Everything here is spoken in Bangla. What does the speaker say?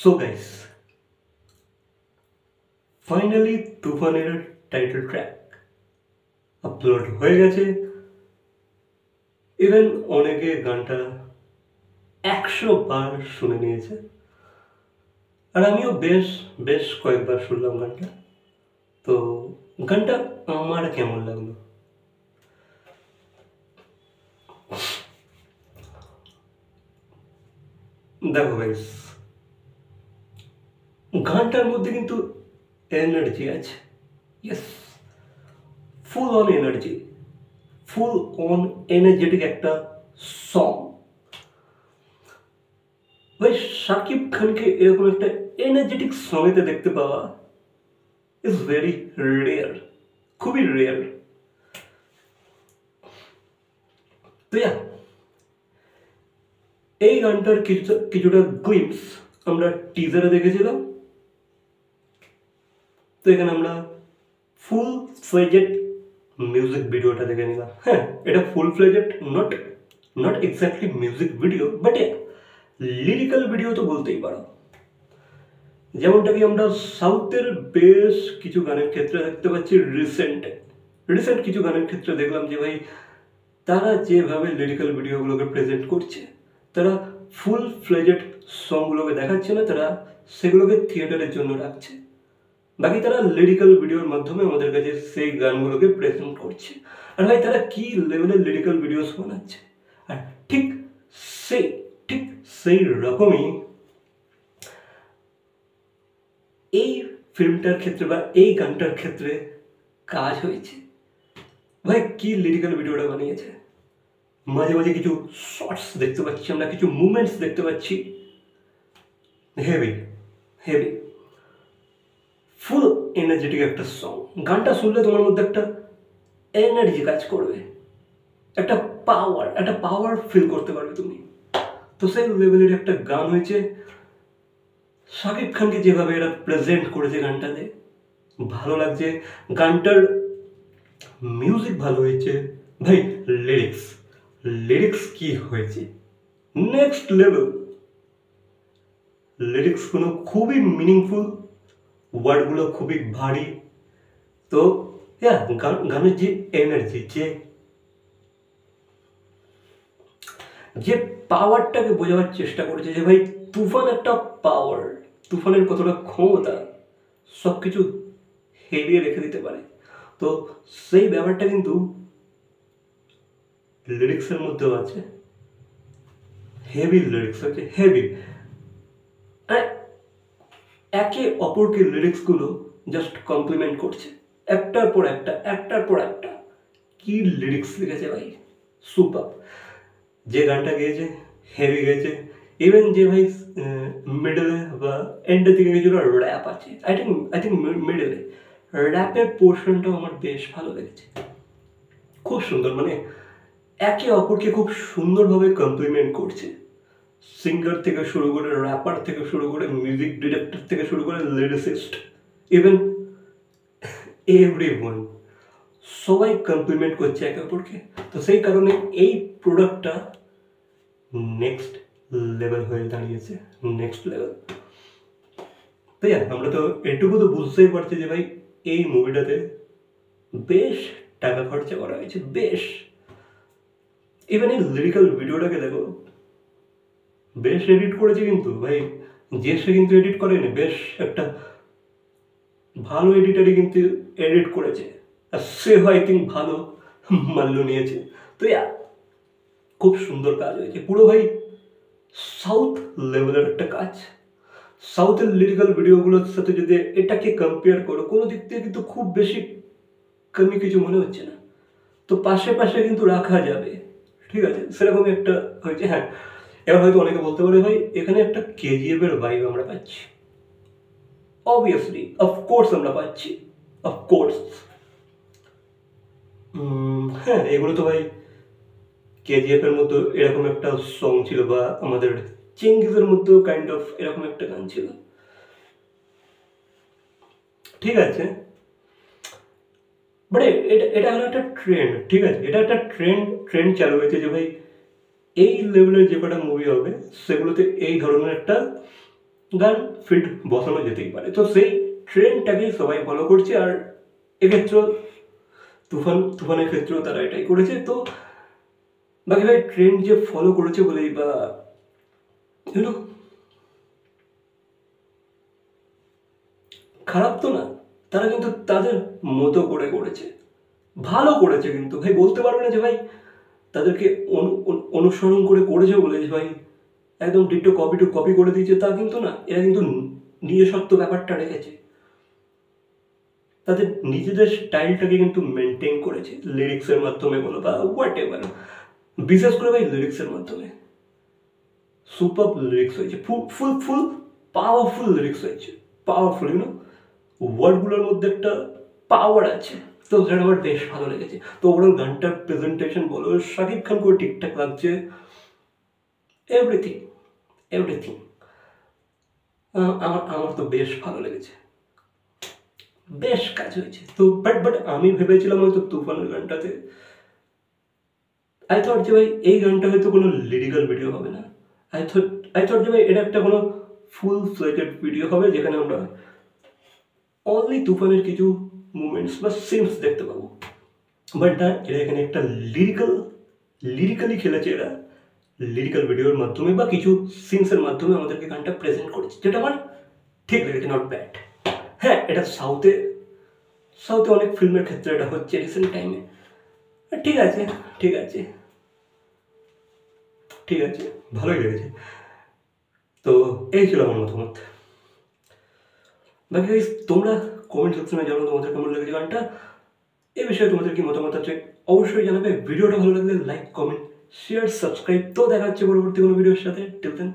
সো গাইস, ফাইনালি তুফানের টাইটেল ট্র্যাক আপলোড হয়ে গেছে। ইভেন অনেকে গানটা 100 বার শুনে নিয়েছে, আর আমিও বেশ বেশ কয়েকবার শুনলাম গানটা। তো গানটা আমার কেমন লাগলো, দেখো গাইস, গানটার মধ্যে কিন্তু এনার্জি আছে। Yes, full on energy, full on energetic একটা সং। ভাই, শাকিব খানকে এরকম একটা এনার্জেটিক সঙ্গেতে দেখতে পাওয়া ইজ ভেরি রেয়ার, খুবই রেয়ার। তো এই গানটার কিছুটা গ্লিপস আমরা টিজারে দেখেছিলাম। তো এখানে আমরা ফুল ফ্লেজেড মিউজিক ভিডিওটা দেখে নিলাম। হ্যাঁ, এটা full fledged not exactly music video, but lyrical video তো বলতেই পারো। যেমনটা কি আমরা সাউথের বেশ কিছু গানের ক্ষেত্রে দেখতে পাচ্ছি। রিসেন্ট কিছু গানের ক্ষেত্রে দেখলাম যে ভাই, তারা যেভাবে লিরিক্যাল ভিডিওগুলোকে প্রেজেন্ট করছে, তারা ফুল ফ্লেজেড সংগুলোকে দেখাচ্ছে না, তারা সেগুলোকে থিয়েটারের জন্য রাখছে। বাকি তারা লিরিক্যাল ভিডিওর মাধ্যমে আমাদের কাছে সেই গানগুলোকে প্রেজেন্ট করছে। আর ভাই, তারা কি লেভেলের লিরিক্যাল ভিডিওস বানাচ্ছে। আর ঠিক সেই রকমই এই ফিল্মটার ক্ষেত্রে বা এই গানটার ক্ষেত্রে কাজ হয়েছে। ভাই, কি লিরিক্যাল ভিডিওটা বানিয়েছে। মাঝে মাঝে কিছু শর্টস দেখতে পাচ্ছি আমরা, কিছু মুভমেন্টস দেখতে পাচ্ছি। হেভি হেভি ফুল এনার্জেটিক একটা সং। গানটা শুনলে তোমার মধ্যে একটা এনার্জি কাজ করবে, একটা পাওয়ার ফিল করতে পারবে তুমি। তো সেই লেভেলের একটা গান হয়েছে। শাকিব খানকে যেভাবে এরা প্রেজেন্ট করেছে গানটাতে, ভালো লাগছে। গানটার মিউজিক ভালো হয়েছে। ভাই, লিরিক্স কি হয়েছে, নেক্সট লেভেল। লিরিক্সগুলো খুবই মিনিংফুল, ওয়ার্ডগুলো খুবই ভারী। তো গানের যে এনার্জি, যে পাওয়ারটাকে বোঝাবার চেষ্টা করেছে যে ভাই, তুফান একটা পাওয়ার, তুফানের কতটা ক্ষমতা সব কিছু হেলিয়ে রেখে দিতে পারে। তো সেই ব্যাপারটা কিন্তু লিরিক্সের মধ্যেও আছে। হেভি লিরিক্স আছে, হেভি। একে অপরকে লিরিক্সগুলো জাস্ট কমপ্লিমেন্ট করছে, একটার পর একটা। কি লিরিক্স লিখেছে ভাই, সুপার। যে গানটা গেয়েছে হেভি গেয়েছে। ইভেন যে ভাই মিডলে বা এন্ডের দিকে কিছু র্যাপ আছে, আই থিঙ্ক মিডলে র্যাপের পোর্শনটাও আমার বেশ ভালো লেগেছে। খুব সুন্দর, মানে একে অপরকে খুব সুন্দরভাবে কমপ্লিমেন্ট করছে। সিঙ্গার থেকে শুরু করে, র্যাপার থেকে শুরু করে, মিউজিক ডিরেক্টর থেকে শুরু করে, লিরিসিস্ট, ইভেন এভরিওয়ান, সবাই কমপ্লিমেন্ট করছে একে অপরকে। তো সেই কারণে এই প্রোডাক্টটা নেক্সট লেভেল হয়ে দাঁড়িয়েছে, নেক্সট লেভেল। তাই আমরা তো এটুকু তো বুঝতেই পারছি যে ভাই, এই মুভিটাতে বেশ টাকা খরচা করা হয়েছে, বেশ। ইভেন এই লিরিক্যাল ভিডিওটাকে দেখো, বেশ এডিট করেছে কিন্তু ভাই। সে কিন্তু এডিট করেনি, বেশ একটা ভালো এডিটারই কিন্তু এডিট করেছে। আর সে আই থিঙ্ক ভালো মাল্য নিয়েছে। তো খুব সুন্দর কাজ হয়েছে পুরো ভাই, সাউথ লেভেলের একটা কাজ। সাউথের লিরিক্যাল ভিডিওগুলোর সাথে যদি এটাকে কম্পেয়ার করো, কোনো দিক থেকে কিন্তু খুব বেশি কমই কিছু মনে হচ্ছে না। তো পাশে কিন্তু রাখা যাবে, ঠিক আছে, সেরকমই একটা হয়েছে। হ্যাঁ, এবার হয়তো অনেকে বলতে পারে ভাই, এখানে একটা কেজিএফ এর ভাইব আমরা পাচ্ছি। অবভিয়াসলি, অফকোর্স আমরা পাচ্ছি, অফকোর্স। হ্যাঁ, এগুলো তো ভাই কেজিএফ এর মধ্যে এরকম একটা সং ছিল, বা আমাদের চেঙ্গিজের মধ্যেও কাইন্ড অফ এরকম একটা গান ছিল, ঠিক আছে। বাট এটা হলো একটা ট্রেন্ড, ঠিক আছে, এটা একটা ট্রেন্ড চালু হয়েছে যে ভাই, এই লেভেলের যে কটা মুভি হবে সেগুলোতে এই ধরনের একটা গান ফিট বসানো যেতেই পারে। তো সেই ট্রেন্ডটাকেই সবাই ফলো করছে, আর এক্ষেত্রেও তুফানের ক্ষেত্রেও তারা এটাই করেছে। তো বাকি ভাই ট্রেন্ড যে ফলো করেছে বলেই বা ইউনো খারাপ তো না, তারা কিন্তু তাদের মতো করে করেছে, ভালো করেছে। কিন্তু ভাই বলতে পারবে না যে ভাই তাদেরকে অনুসরণ করে করেছে বলে যে ভাই একদম ডিটো কপি টু কপি করে দিয়েছে, তা কিন্তু না। এরা কিন্তু নিজস্বত্ব ব্যাপারটা রেখেছে, তাদের নিজেদের স্টাইলটাকে কিন্তু মেনটেন করেছে লিরিক্সের মাধ্যমে বলো বা হোয়াট এভার। বিশেষ করে ভাই লিরিক্সের মাধ্যমে সুপার লিরিক্স হয়েছে, ফুল ফুল ফুল পাওয়ারফুল লিরিক্স হয়েছে, পাওয়ারফুল ইউনো ওয়ার্ডগুলোর মধ্যে একটা পাওয়ার আছে। তো সেটা আমার বেশ ভালো লেগেছে। তো ওভারঅল গানটার প্রেজেন্টেশন বলো, শাকিব খান করে ঠিকঠাক লাগছে, এভরিথিং এভরিথিং আমার তো বেশ ভালো লেগেছে, বেশ কাজ হয়েছে। তো বাট আমি ভেবেছিলাম হয়তো তুফানের গানটাতে আই থট যে ভাই এই গানটা হয়তো কোনো লিরিক্যাল ভিডিও হবে না। আই থট যে ভাই এটা একটা কোনো ফুল ফ্লেজেড ভিডিও হবে যেখানে আমরা অনলি তুফানের কিছু মুভমেন্টস বা সিনস দেখতে পাবো। বাট না, এরা এখানে একটা লিরিক্যালি খেলেছে। এরা লিরিক্যাল ভিডিওর মাধ্যমে বা কিছু সিনসের মাধ্যমে আমাদেরকে গানটা প্রেজেন্ট করেছে, যেটা আমার ঠিক লেগেছে, নট ব্যাড। হ্যাঁ, এটা সাউথে অনেক ফিল্মের ক্ষেত্রে এটা হচ্ছে রিসেন্ট টাইমে। ঠিক আছে ঠিক আছে ঠিক আছে, ভালোই লেগেছে। তো এই ছিল আমার মতামত। বাকি তোমরা কমেন্ট সেকশনে জানো তোমাদের কেমন লেগেছে গানটা, এই বিষয়ে তোমাদের কি মতামত আছে অবশ্যই জানাবে। ভিডিওটা ভালো লাগলে লাইক কমেন্ট শেয়ার সাবস্ক্রাইব। তো দেখা হচ্ছে পরবর্তী কোনো ভিডিওর সাথে। Till then